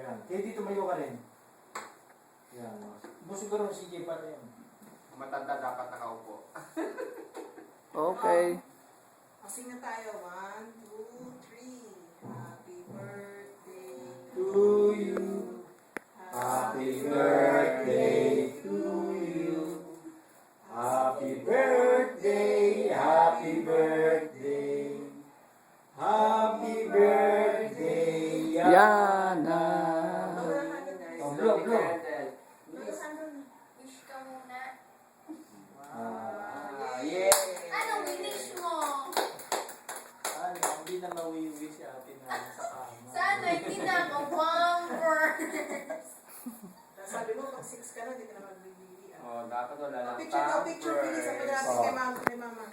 Yan. Kaya dito mayo ka rin. Yan. Busog ka rin si Jay para yan. Matanda dapat nakaupo. Okay. Sing na tayo. 1, 2, 3. Happy birthday To you. Happy birthday to you. Happy birthday, happy birthday. Happy birthday, Yana. Oh, blow, blow. Wish ka muna. Yeah! Anong winish mo? Ano, hindi na mawiwi si ate na sa kama. Sana hindi na ako bumpers. Sabi mo, pag 6 ka na, hindi ka na magbibili. Oh, dapat wala lang. Picture, bilis. Ako Pampers. natin kay mama.